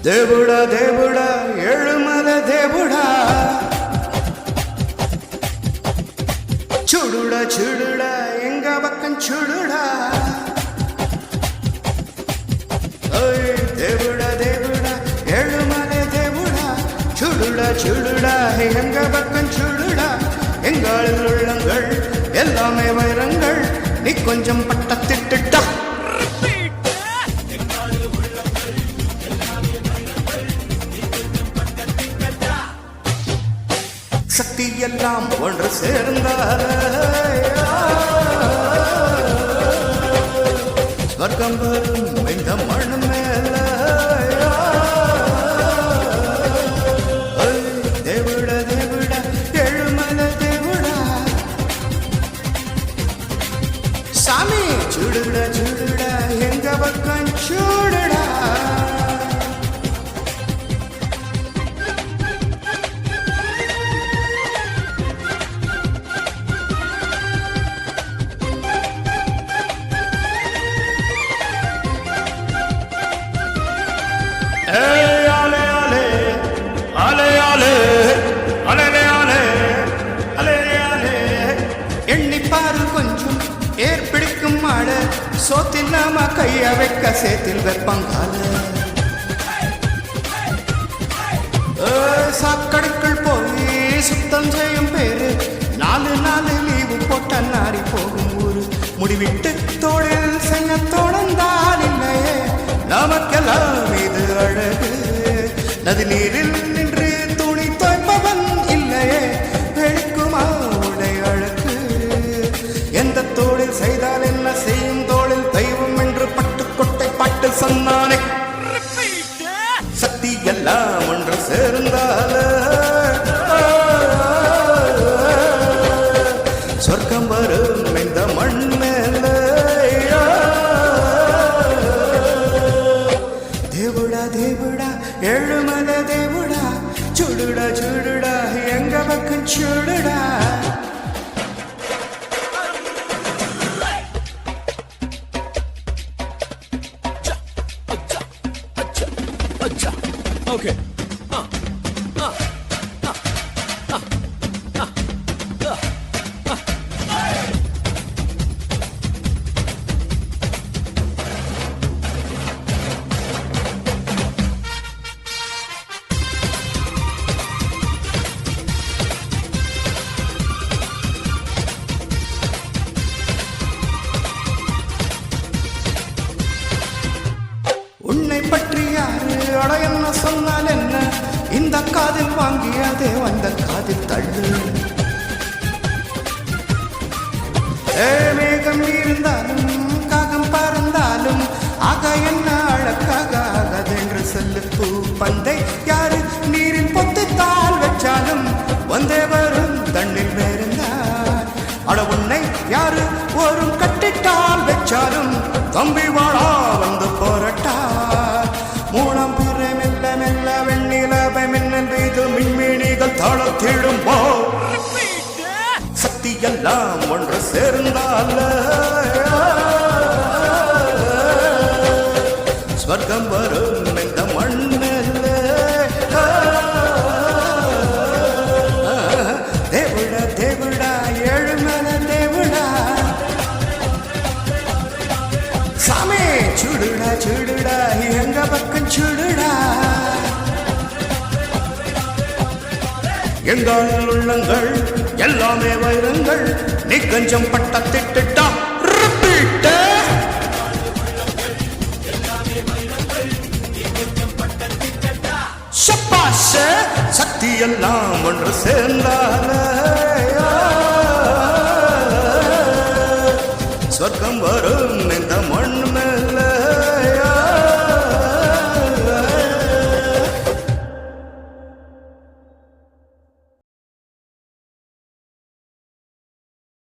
దేవుడా దేవుడా ఏழுమల దేవుడా చూడుడా చూడుడా ఎంగ పక్కం చూడుడా దేవుడా దేవుడా ఏழுమల దేవుడా చూడుడా చూడుడా எங்க பக்கம் చూడుடா எங்காளில் உள்ளங்கள் எல்லாமே வைரங்கள் நீ கொஞ்சம் பட்ட திட்டுட்டா சக்தி எல்லாம் ஒன்று சேர்ந்தால ஸ்வர்க்கம் வரும் இந்த மண் மேல தேவுடா தேவுடா ஏழுமலை தேவுடா சாமி சுடுடா சுடுடா எங்க பக்கம் சுடுடா எண்ணிப்பாரு கொஞ்சம் ஏற்பிடிக்கும் மாட சோத்தில்லாம கைய வைக்க சேத்தில் வெப்பங்கால சாக்கடைக்குள் போய் சுத்தம் செய்யும் பேரு 4 நாள் லீவு போட்ட நாரி போகும் ஊரு முடிவிட்டு தொழில் செய்ய தொடர்ந்தால் இல்லையே நமக்கெல்லாம் இது அழகு நதி நீரில் நின்று துணி துவைப்பவன் இல்லையே வெளுக்குமா உடை அழகு எந்த தோளில் செய்தால் என்ன செய்யும் தோளில் தெய்வம் என்று பட்டுக்கொட்டை பாட்டு சொன்னானே சக்தி எல்லாம் ஒன்று சேர்ந்தால சொர்க்கம் வரும் இந்த மண் மேல దేవుడా దేవుడా ఏழுమల దేవుడా చూడుడా చూడుడా ఎంగ పక్కం చూడుడా Okay. உன்னை பற்றி யாரு அட என்ன சொன்னால் என்ன இந்த காதில் வாங்கியதே வந்த காதில் தள்ளு மேகம் இருந்தாலும் காகம் பறந்தாலும் ஆக என்ன அழகாக ஆகாதென்று சொல்லு பூ பந்தை யாரு நீரில் பொத்துத்தால் வச்சாலும் வந்தே வரும் தண்ணில் வேறுந்தார் அட உன்னை யாரு ஒரு கட்டிட்டால் வச்சாலும் தம்பி வாழா வந்து போரட்டா மூலம் பிற மெல்ல மெல்ல வெண்ணிலவை மின்னல் வீது மின்மினிகள் தாளத்திடும் போ சக்தி எல்லாம் ஒன்று சேர்ந்தால ஸ்வர்க்கம் வரும் இந்த மண் மேல தேவுடா தேவுடா ஏழுமலை தேவுடா சாமி சுடுடா சுடுடா எங்க பக்கம் சுடுடா எங்காலில் உள்ளங்கள் எல்லாமே வைரங்கள் நீ கொஞ்சம் பட்ட திட்டுட்டா சக்தி எல்லாம் ஒன்று சேர்ந்தால சொர்க்கம் வரும் இந்த